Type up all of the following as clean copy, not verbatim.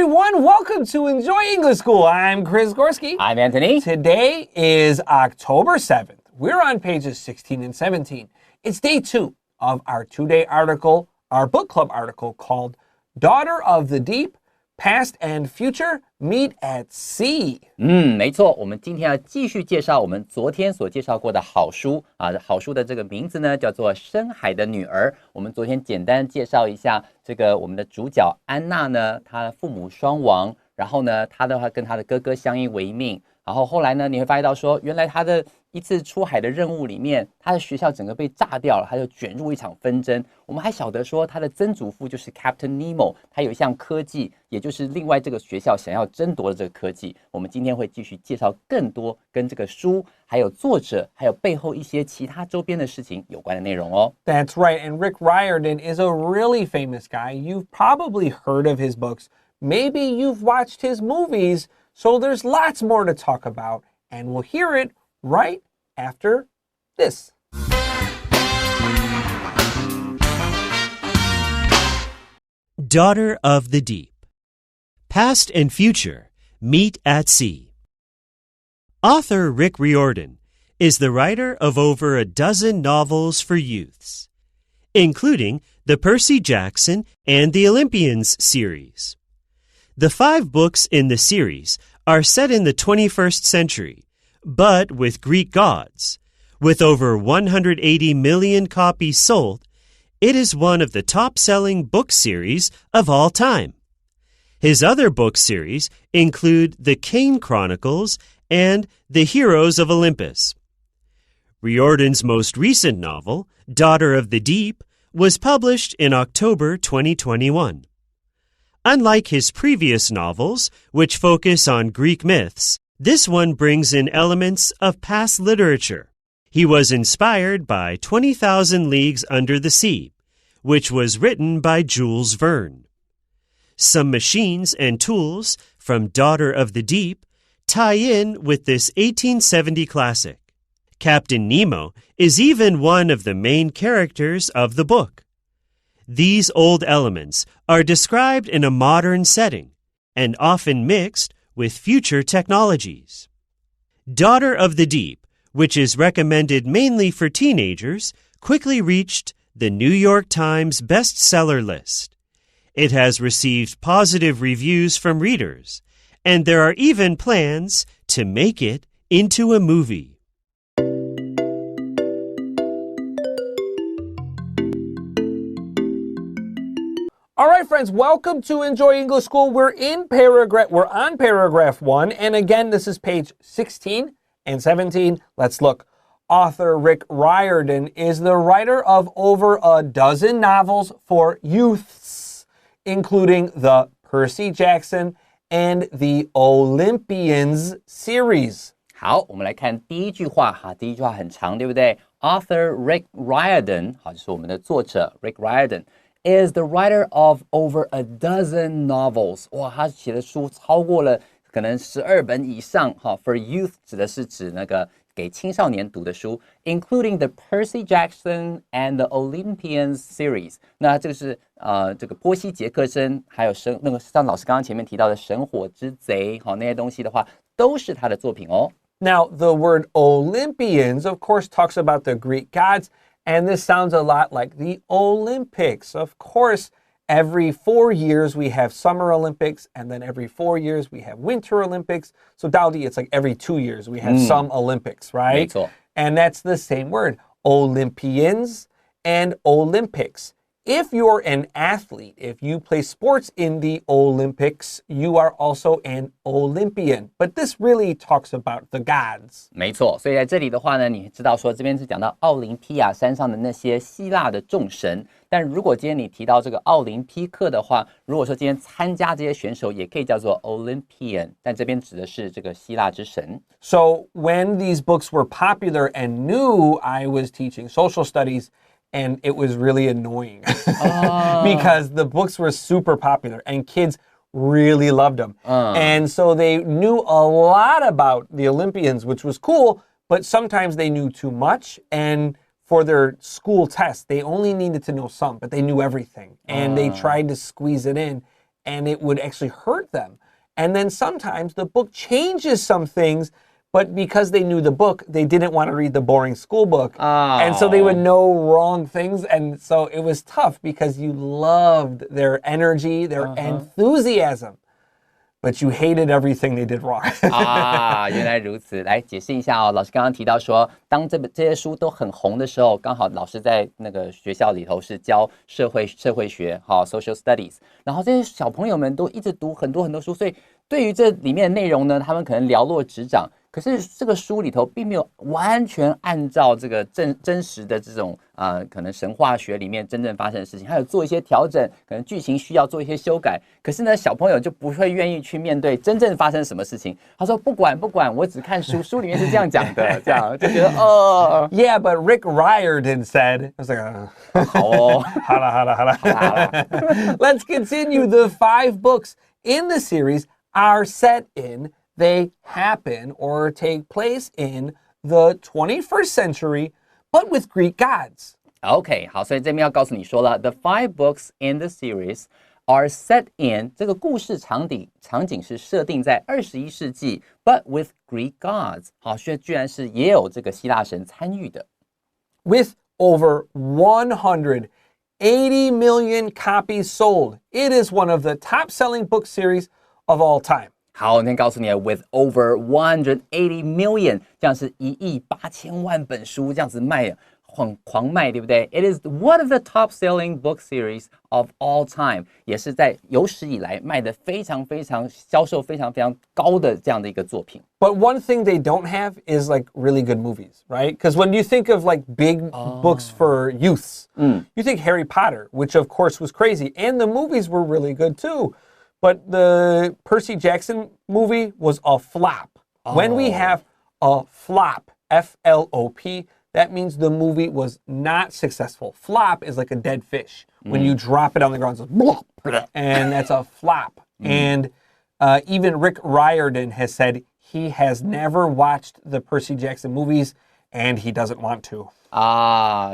everyone. Welcome to Enjoy English School. I'm Chris Gorski. I'm Anthony. Today is October 7th. We're on pages 16 and 17. It's day 2 of our 2-day article, our book club article called Daughter of the Deep, Past and Future Meet at Sea. 没错，我们今天要继续介绍我们昨天所介绍过的好书啊，好书的这个名字呢叫做《深海的女儿》。我们昨天简单介绍一下这个我们的主角安娜呢，她父母双亡，然后呢，她的话跟她的哥哥相依为命。然后后来呢，你会发现到说，原来她的一次出海的任务里面，她的学校整个被炸掉了，她就卷入一场纷争。我们还晓得说，她的曾祖父就是 Captain Nemo， 他有一项科技，也就是另外这个学校想要争夺的这个科技。我们今天会继续介绍更多跟这个书、还有作者、还有背后一些其他周边的事情有关的内容哦。That's right, and Rick Riordan is a really famous guy. You've probably heard of his books. Maybe you've watched his movies. So there's lots more to talk about, and we'll hear it right after this. Daughter of the Deep. Past and Future Meet at Sea. Author Rick Riordan is the writer of over a dozen novels for youths, including the Percy Jackson and the Olympians series. The 5 books in the series are set in the 21st century, but with Greek gods. With over 180 million copies sold, it is one of the top-selling book series of all time. His other book series include The Kane Chronicles and The Heroes of Olympus. Riordan's most recent novel, Daughter of the Deep, was published in October 2021. Unlike his previous novels, which focus on Greek myths, this one brings in elements of past literature. He was inspired by 20,000 Leagues Under the Sea, which was written by Jules Verne. Some machines and tools from Daughter of the Deep tie in with this 1870 classic. Captain Nemo is even one of the main characters of the book. These old elements are described in a modern setting and often mixed with future technologies. Daughter of the Deep, which is recommended mainly for teenagers, quickly reached the New York Times bestseller list. It has received positive reviews from readers, and there are even plans to make it into a movie. All right, friends, welcome to Enjoy English School. We're on paragraph 1, and again, this is page 16 and 17. Let's look. Author Rick Riordan is the writer of over a dozen novels for youths, including the Percy Jackson and the Olympians series. 好，我们来看第一句话哈，第一句话很长，对不对？ Author Rick Riordan， 好，就是我们的作者 Rick Riordan。is the writer of over a dozen novels. 哇，他写的书超过了可能12本以上哈。For youth 指的是指那个给青少年读的书 ，including the Percy Jackson and the Olympians series. 那这个是这个波西·杰克森，还有那个像老师刚刚前面提到的《神火之贼》好那些东西的话，都是他的作品哦。Now, the word Olympians, of course, talks about the Greek gods. And this sounds a lot like the Olympics. Of course, every 4 years we have Summer Olympics, and then every 4 years we have Winter Olympics. So, Dowdy, it's like every 2 years we have some Olympics, right? 没错。 And that's the same word, Olympians and Olympics. If you're an athlete, if you play sports in the Olympics, you are also an Olympian. But this really talks about the gods. 没错，所以在这里的话呢，你知道说这边是讲到奥林匹亚山上的那些希腊的众神。但如果今天你提到这个奥林匹克的话，如果说今天参加这些选手，也可以叫做 Olympian， 但这边指的是这个希腊之神。So when these books were popular and new, I was teaching social studies. And it was really annoying because the books were super popular and kids really loved them. And so they knew a lot about the Olympians, which was cool, but sometimes they knew too much. And for their school test, they only needed to know some, but they knew everything. And they tried to squeeze it in. and it would actually hurt them. And then sometimes the book changes some things, but because they knew the book, they didn't want to read the boring school book. And so they would know wrong things. And so it was tough because you loved their energy, their enthusiasm, but you hated everything they did wrong. 原来如此。来解释一下哦，老师刚刚提到说，当这些书都很红的时候，刚好老师在那个学校里头是教社会学，social studies， 然后这些小朋友们都一直读很多书，所以对于这里面的内容呢，他们可能了若指掌。可是这个书里头并没有完全按照这个真实的这种可能神话学里面真正发生的事情，还有做一些调整，可能剧情需要做一些修改。可是呢，小朋友就不会愿意去面对真正发生什么事情。他说不管，我只看书，书里面是这样讲的，这样就觉得Yeah, but Rick Riordan said, I was like, 好哦，好了。Let's continue. The 5 books in the series are set in, they happen or take place in the 21st century, but with Greek gods. OK， 好，所以这边要告诉你说了 ，the 5 books in the series are set in 这个故事场景是设定在21世纪 ，but with Greek gods。好，所以居然是也有这个希腊神参与的。With over 180 million copies sold, it is one of the top-selling book series of all time. 好，我先告诉你 ，with over 180 million， 这样是1.8亿本书这样子卖，狂卖，对不对 ？It is one of the top-selling book series of all time， 也是在有史以来卖的非常销售非常高的这样的一个作品。But one thing they don't have is like really good movies, right? Because when you think of like big books for youths, you think Harry Potter, which of course was crazy, and the movies were really good too. But the Percy Jackson movie was a flop. When we have a flop, F-L-O-P, that means the movie was not successful. Flop is like a dead fish. When you drop it on the ground, it's like, and that's a flop. And even Rick Riordan has said he has never watched the Percy Jackson movies, and he doesn't want to.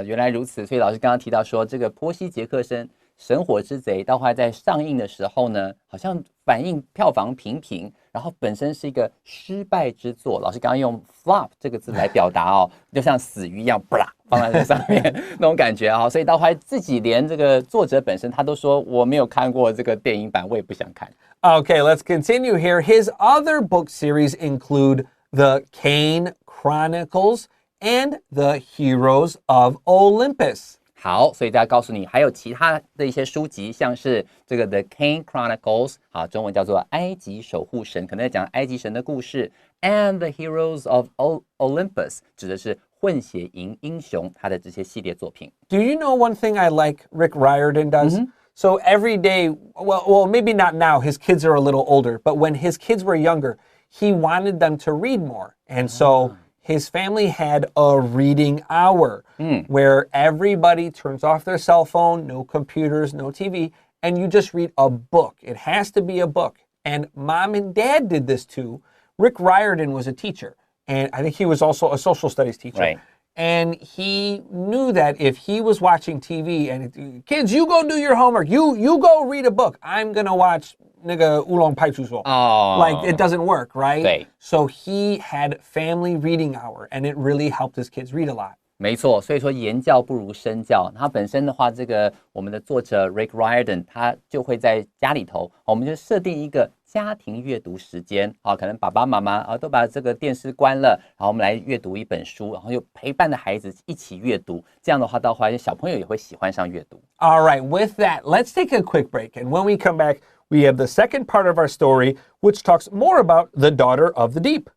原来如此。所以老师刚刚提到说，这个波西·杰克森神火之贼到后来在上映的时候呢，好像反映票房平平，然后本身是一个失败之作。老师刚刚用 flop 这个字来表达哦，就像死鱼一样，放在这上面那种感觉啊。所以到后来自己连这个作者本身他都说我没有看过这个电影版，我也不想看。Okay, let's continue here. His other book series include The Kane Chronicles and The Heroes of Olympus. 好，所以大家告诉你，还有其他的一些书籍，像是这个 The Kane Chronicles， 好，中文叫做埃及守护神，可能在讲埃及神的故事 ，and The Heroes of Olympus， 指的是混血英雄他的这些系列作品。Do you know one thing I like Rick Riordan does? So every day, well, maybe not now, his kids are a little older, but when his kids were younger, he wanted them to read more. And so his family had a reading hour where everybody turns off their cell phone, no computers, no TV, and you just read a book. It has to be a book. And mom and dad did this too. Rick Riordan was a teacher, and I think he was also a social studies teacher. Right. And he knew that if he was watching TV and kids, you go do your homework, you go read a book. I'm gonna watch 那个乌龙派出所. Like it doesn't work, right? 对。 So he had family reading hour, and it really helped his kids read a lot. 没错，所以说言教不如身教。他本身的话，这个我们的作者 Rick Riordan 他就会在家里头，我们就设定一个家庭阅读时间啊，可能爸爸妈妈都把这个电视关了，然后我们来阅读一本书，然后又陪伴着孩子一起阅读。这样的话，到后来小朋友也会喜欢上阅读。All right, with that, let's take a quick break, and when we come back, we have the second part of our story, which talks more about the daughter of the deep.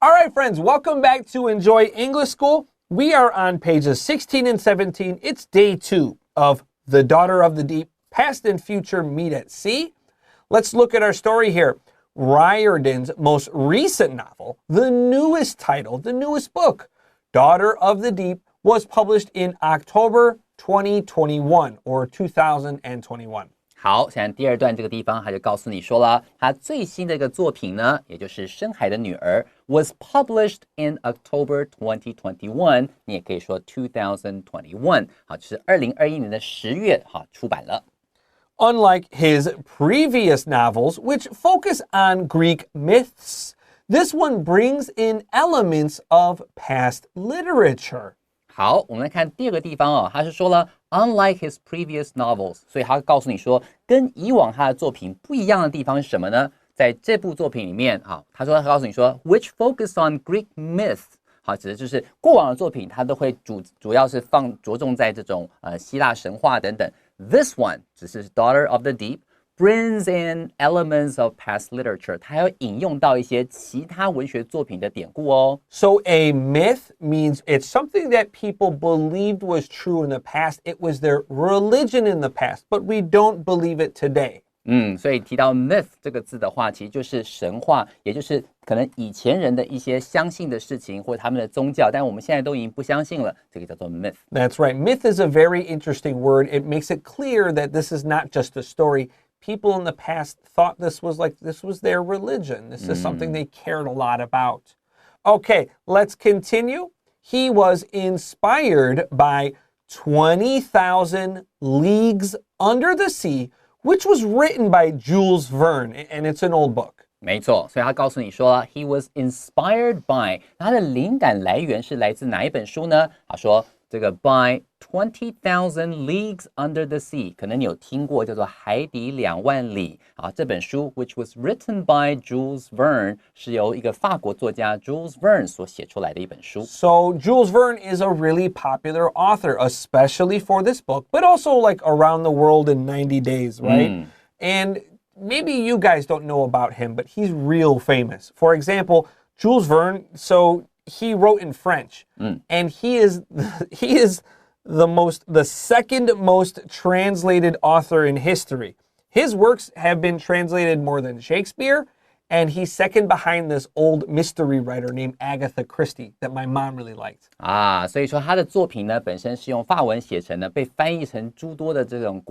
All right, friends, welcome back to Enjoy English School. We are on pages 16 and 17. It's day 2 of The Daughter of the Deep, Past and Future Meet at Sea. Let's look at our story here. Riordan's most recent novel, the newest title, the newest book, Daughter of the Deep, was published in October 2021 or 2021. 好，现在第二段这个地方，他就告诉你说了，他最新的一个作品呢，也就是《深海的女儿》was published in October 2021，你也可以说2021，好，就是2021年的10月，好，出版了。Unlike his previous novels, which focus on Greek myths, this one brings in elements of past literature. 好，我们来看第二个地方哦，他是说了 unlike his previous novels， 所以他告诉你说，跟以往他的作品不一样的地方是什么呢？在这部作品里面，好，他告诉你说 which focus on Greek myths， 好，指的就是过往的作品，它都会主要是着重在这种希腊神话等等。This one 只是 Daughter of the Deep。brings in elements of past literature， 它要引用到一些其他文学作品的典故哦。So a myth means it's something that people believed was true in the past. It was their religion in the past, but we don't believe it today. 所以提到 myth 这个字的话，其实就是神话，也就是可能以前人的一些相信的事情或他们的宗教，但我们现在都已经不相信了，这个叫做 myth。 That's right. Myth is a very interesting word. It makes it clear that this is not just a story.People in the past thought this was their religion. This is something they cared a lot about. Okay, let's continue. He was inspired by 20,000 Leagues Under the Sea, which was written by Jules Verne, and it's an old book. 没错，所以他告诉你说 he was inspired by， 他的灵感来源是来自哪一本书呢？他说这个 by 20,000 Leagues Under the Sea， 可能你有听过叫做海底2万里啊。这本书 which was written by Jules Verne 是由一个法国作家 Jules Verne 所写出来的一本书。So Jules Verne is a really popular author, especially for this book, but also like Around the World in 90 Days, right? And maybe you guys don't know about him, but he's real famous. For example, Jules Verne, he wrote in French, and he is the second most translated author in history. His works have been translated more than Shakespeare, and he's second behind this old mystery writer named Agatha Christie that my mom really liked. 所以说他的作品呢，本身是用法文写成的，被翻译成诸多的这种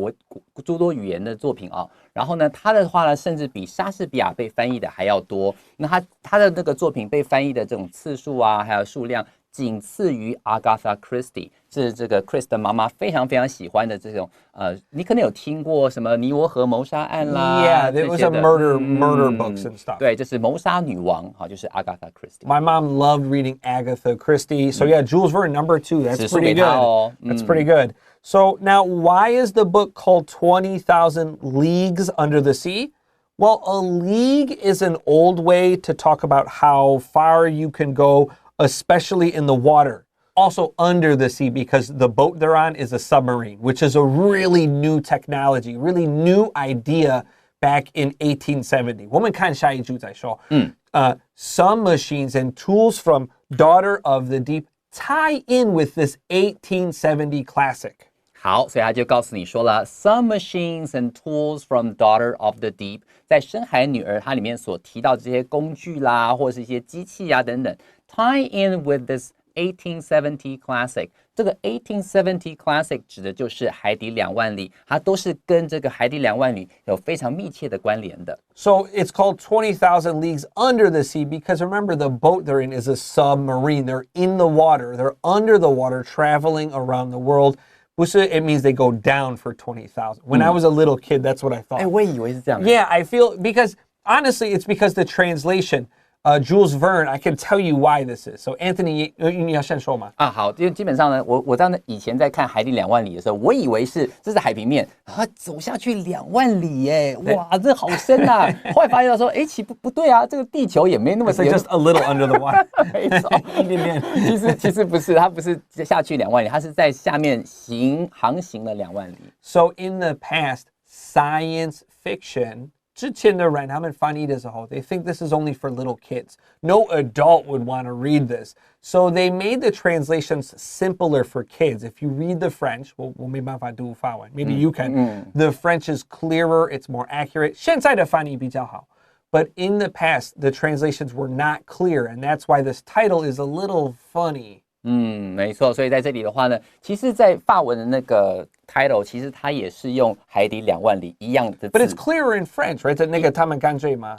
诸多语言的作品啊。然后呢，他的话呢，甚至比莎士比亚被翻译的还要多。那他的那个作品被翻译的这种次数啊，还有数量，仅次于 Agatha Christie， 是这个 Chris 的妈妈非常非常喜欢的这种你可能有听过什么尼罗河谋杀案啦 Yeah, it was a murder books and stuff. 对，就是谋杀女王，好，就是 Agatha Christie。 My mom loved reading Agatha Christie. So yeah, Jules Verne, number 2. That's pretty good. That's pretty good. So now, why is the book called 20,000 Leagues Under the Sea? Well, a league is an old way to talk about how far you can go, especially in the water. Also under the sea, because the boat they're on is a submarine, which is a really new technology, really new idea back in 1870. 我们看下一句再说。Some machines and tools from Daughter of the Deep tie in with this 1870 classic. 好，所以他就告诉你说了 ，Some machines and tools from Daughter of the Deep， 在深海女儿它里面所提到这些工具啦，或者是一些机器啊等等 ，tie in with this 1870 classic。这个1870 classic 指的就是海底2万里，它都是跟这个海底2万里有非常密切的关联的。So it's called 20,000 Leagues Under the Sea because remember the boat they're in is a submarine. They're in the water. They're under the water traveling around the world. It means they go down for 20,000. When I was a little kid, that's what I thought. 我以为是这样。Yeah, I feel, because honestly, it's because the translation, Jules Verne, I can tell you why this is. So Anthony, 你要先说吗？好，因为基本上呢，我在以前在看海底2万里的时候，我以为这是海平面，走下去2万里耶，哇，这好深啊！后来发现说，其实不对啊，这个地球也没那么深。It's just a little under the water. 没错，其实不是，它不是下去2万里，它是在下面航行了2万里。So in the past, science fiction.之前的人他们翻译的时候 they think this is only for little kids. No adult would want to read this. So they made the translations simpler for kids. If you read the French, 我没办法读法文. Maybe you can. The French is clearer, it's more accurate. 现在的翻译比较好. But in the past, the translations were not clear, and that's why this title is a little funny. 没错。所以在这里的话呢，其实，在法文的那个 title， 其实它也是用海底2万里一样的字。But it's clearer in French, right? 那个他们干脆吗？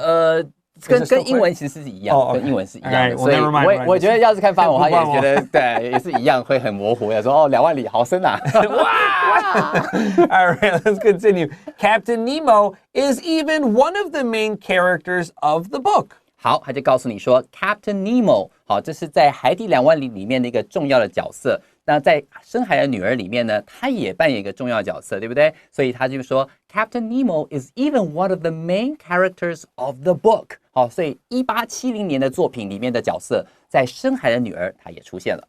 跟英文其实是一样，跟英文是一样的。Right, well, 所以 never mind, 我觉得要是看法文的话，也觉得对，也是一样，会很模糊。要说2万里好深啊！哇 All right, let's continue. Captain Nemo is even one of the main characters of the book. 好，他就告诉你说 ，Captain Nemo， 好，这是在海底2万里里面的一个重要的角色。那在深海的女儿里面呢，她也扮演一个重要的角色，对不对？所以他就说 ，Captain Nemo is even one of the main characters of the book。好，所以1870年的作品里面的角色，在深海的女儿，她也出现了。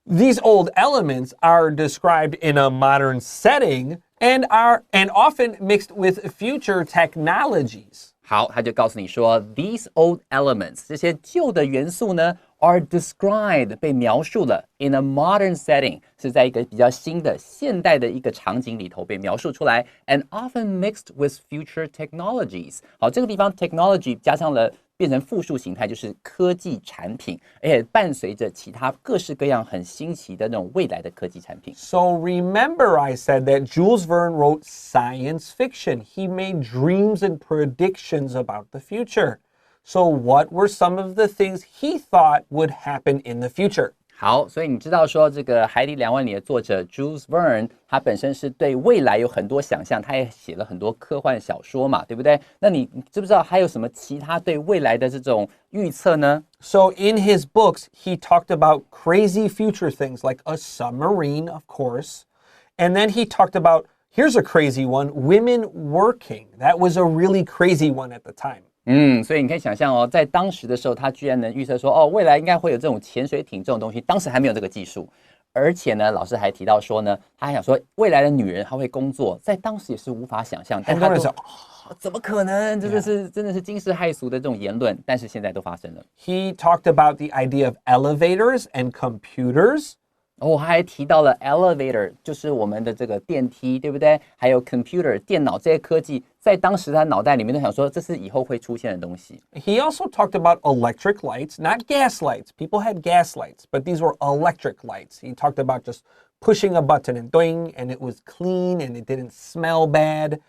These old elements are described in a modern setting and often mixed with future technologies. 好，他就告诉你说 ，these old elements 这些旧的元素呢 are described 被描述了 in a modern setting 是在一个比较新的现代的一个场景里头被描述出来 and often mixed with future technologies。好，这个地方 technology 加上了变成复数形态，就是科技产品，而且伴随着其他各式各样很新奇的那种未来的科技产品。So remember I said that Jules Verne wrote science fiction. He made dreams and predictions about the future. So what were some of the things he thought would happen in the future? 好，所以你知道说这个《海底2万里》的作者 Jules Verne， 他本身是对未来有很多想象，他也写了很多科幻小说嘛，对不对？那你知不知道还有什么其他对未来的这种预测呢？ So in his books, he talked about crazy future things like a submarine, of course. And then he talked about, here's a crazy one, women working. That was a really crazy one at the time. 所以你可以想象哦，在当时的时候，他居然能预测说，哦，未来应该会有这种潜水艇这种东西，当时还没有这个技术。而且呢，老师还提到说呢，他还想说，未来的女人她会工作，在当时也是无法想象。但他都怎么可能？真的是惊世骇俗的这种言论，但是现在都发生了。He talked about the idea of elevators and computers. 他还提到了 elevator， 就是我们的这个电梯，对不对？还有 computer 电脑这些科技，在当时他脑袋里面都想说，这是以后会出现的东西。He also talked about electric lights, not gas lights. People had gas lights, but these were electric lights. He talked about just pushing a button and doing, and it was clean and it didn't smell bad.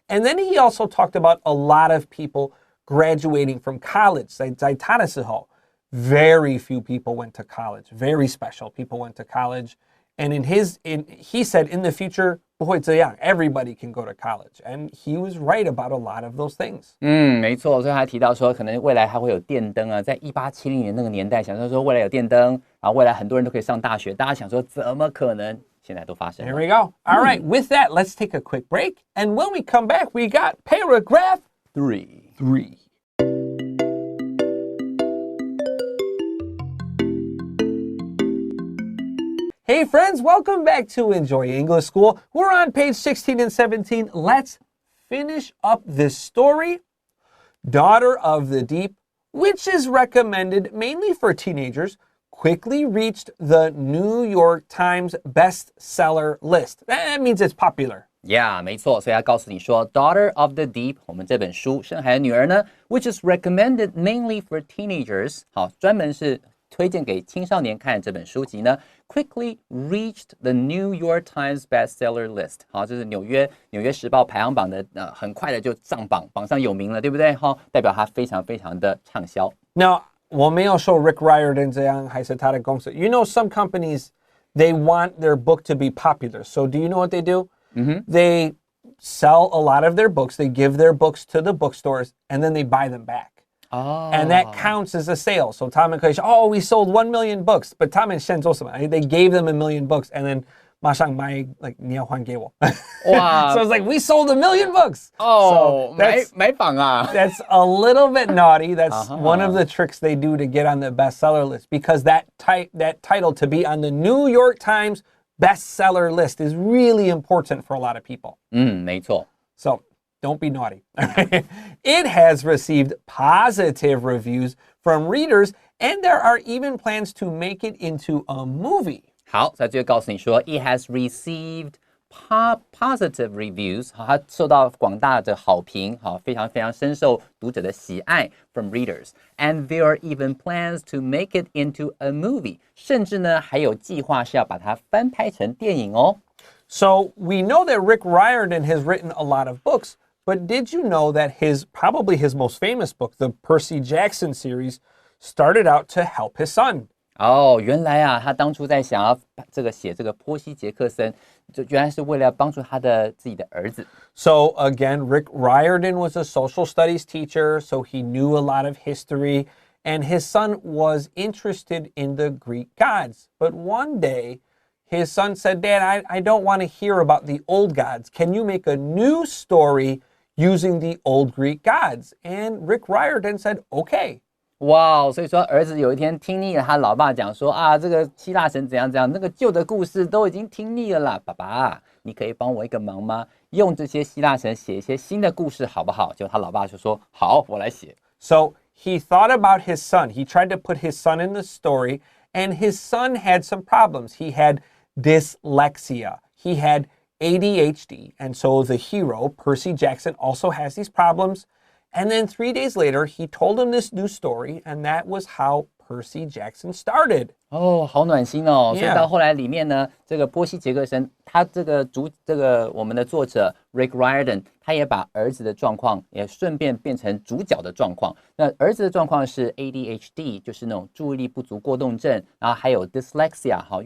And then he also talked about a lot of people graduating from college. 在他的时候，very few people went to college. Very special people went to college. And he said in the future, 不会这样, everybody can go to college. And he was right about a lot of those things. 没错，所以他提到说，可能未来还会有电灯啊，在1870年那个年代，想说未来有电灯，然后未来很多人都可以上大学，大家想说怎么可能？现在都发生了。 There we go. All right, with that, let's take a quick break. And when we come back, we got paragraph 3. Hey friends, welcome back to Enjoy English School. We're on page 16 and 17. Let's finish up this story. Daughter of the Deep, which is recommended mainly for teenagers, quickly reached the New York Times bestseller list. That means it's popular. Yeah, 没错，所以他告诉你说 Daughter of the Deep 我们这本书深海的女儿呢 which is recommended mainly for teenagers 好，专门是推荐给青少年看的这本书籍呢 quickly reached the New York Times bestseller list 好，这是纽约时报排行榜的很快的就上榜上有名了，对不对？好，代表它非常非常的畅销。 Now, 我没有说 Rick Riordan 这样还是他的公司 You know some companies, they want their book to be popular. So do you know what they do? They sell a lot of their books. They give their books to the bookstores, and then they buy them back. And that counts as a sale. So 他们可以说 Oh, we sold 1 million books. But 他们先做什么? They gave them 1 million books, and then 马上买 like 你要还给我 Wow. So it's like we sold 1 million books. Oh, so 买榜啊 That's a little bit naughty. That's one of the tricks they do to get on the bestseller list, because that title to be on the New York Times bestseller list is really important for a lot of people. 没错 So don't be naughty. It has received positive reviews from readers, and there are even plans to make it into a movie. 好，在这个告诉你说 It has received positive reviews， 它受到广大的好评，非常非常深受读者的喜爱 from readers. And there are even plans to make it into a movie. 甚至呢，还有计划是要把它翻拍成电影哦。So we know that Rick Riordan has written a lot of books, but did you know that probably his most famous book, the Percy Jackson series, started out to help his son? 原来啊，他当初在想要写这个波西·杰克森，就原来是为了要帮助他的自己的儿子。So again, Rick Riordan was a social studies teacher, so he knew a lot of history, and his son was interested in the Greek gods. But one day, his son said, Dad, I don't want to hear about the old gods. Can you make a new story using the old Greek gods? And Rick Riordan said, okay. 哇，所以说儿子有一天听腻了他老爸讲说啊，这个希腊神怎样怎样，那个旧的故事都已经听腻了啦。爸爸，你可以帮我一个忙吗？用这些希腊神写一些新的故事好不好？结果他老爸就说好，我来写。So he thought about his son. He tried to put his son in the story, and his son had some problems. He had dyslexia. He had ADHD. And so the hero, Percy Jackson, also has these problems. And then 3 days later, he told him this new story, and that was how Percy Jackson started. 好暖心哦！ Yeah. 所以到后来里面呢，这个波西·杰克森，他这个我们的作者 Rick Riordan， 他也把儿子的状况也顺便变成主角的状况。那儿子的状况是 ADHD， 就是那种注意力不足过动症，然后还有 dyslexia，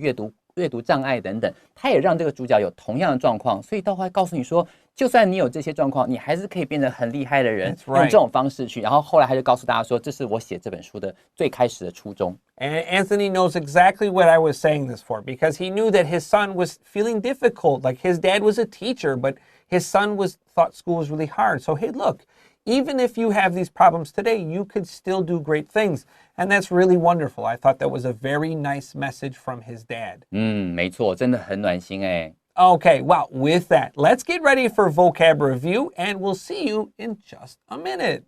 阅读障碍等等，他也让这个主角有同样的状况，所以到后来告诉你说，就算你有这些状况，你还是可以变得很厉害的人， right. 用这种方式去。然后后来他就告诉大家说，这是我写这本书的最开始的初衷。And Anthony knows exactly what I was saying this for, because he knew that his son was feeling difficult. Like his dad was a teacher, but his son thought school was really hard. So hey, look, even if you have these problems today, you could still do great things. And that's really wonderful. I thought that was a very nice message from his dad. 没错，真的很暖心哎。Okay, well, with that, let's get ready for vocab review, and we'll see you in just a minute.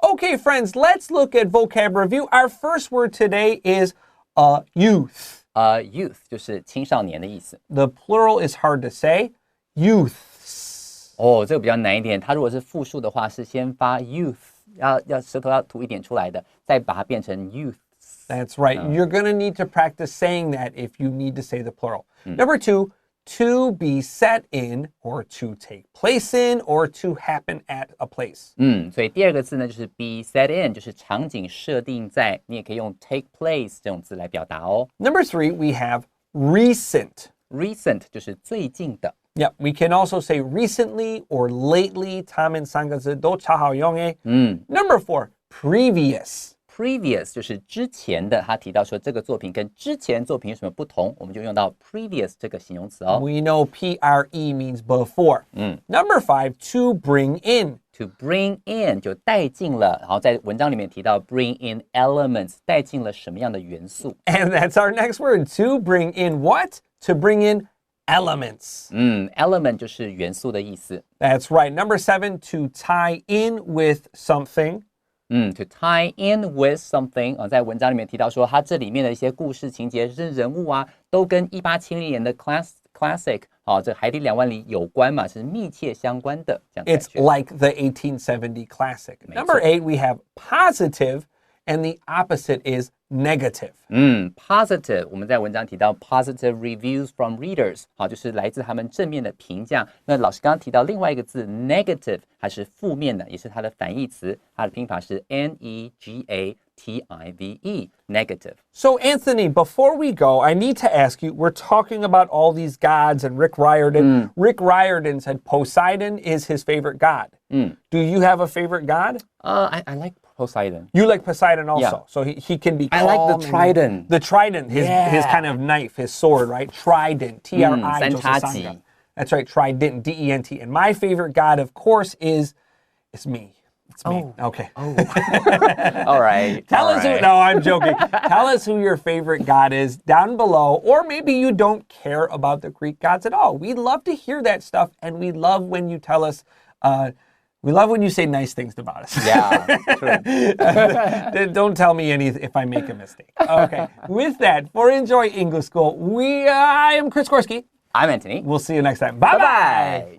Okay, friends, let's look at vocab review. Our first word today is youth. Youth 就是青少年的意思。 The plural is hard to say. Youths. 这个比较难一点。它如果是复数的话，是先发 youth， 要舌头要吐一点出来的，再把它变成 youth。 That's right. You're going to need to practice saying that if you need to say the plural. Number 2, to be set in, or to take place in, or to happen at a place. 所以第二个字呢，就是 be set in， 就是场景设定在，你也可以用 take place 这种字来表达哦。Number 3, we have recent. Recent 就是最近的。 Yeah, we can also say recently or lately. 他们三个字都超好用诶。Number 4, previous. Previous 就是之前的，他提到说这个作品跟之前作品有什么不同，我们就用到 previous 这个形容词哦。 We know P-R-E means before. Number 5, to bring in. To bring in 就带进了，然后在文章里面提到 bring in elements 带进了什么样的元素。 And that's our next word. To bring in what? To bring in elements. Element 就是元素的意思。 That's right. Number 7, to tie in with something. To tie in with something 在文章里面提到说，它这里面的一些故事情节、人物啊，都跟1870年的 classic 这海底2万里有关嘛，是密切相关的。这样 It's like the 1870 classic. Number 8, we have positive, and the opposite is negative. Positive 我们在文章提到 positive reviews from readers 就是来自他们正面的评价。那老师刚刚提到另外一个字 negative 还是负面的，也是它的反义词，它的拼法是 negative negative. So Anthony, before we go, I need to ask you, we're talking about all these gods and Rick Riordan. Rick Riordan said Poseidon is his favorite god. Do you have a favorite god? I like Poseidon. You like Poseidon also. Yeah. So he can be calm. I like the trident. The trident, his kind of knife, his sword, right? Trident, T-R-I. 三叉戟. That's right, trident, D-E-N-T. And my favorite god, of course, it's me. It's me. Okay. All right. Tell us who, no, I'm joking. Tell us who your favorite god is down below, or maybe you don't care about the Greek gods at all. We love to hear that stuff, and we love when you tell us We love when you say nice things about us. Yeah, true. Don't tell me anything if I make a mistake. Okay. With that, for Enjoy English School, I am Chris Gorski. I'm Antony. We'll see you next time. Bye-bye.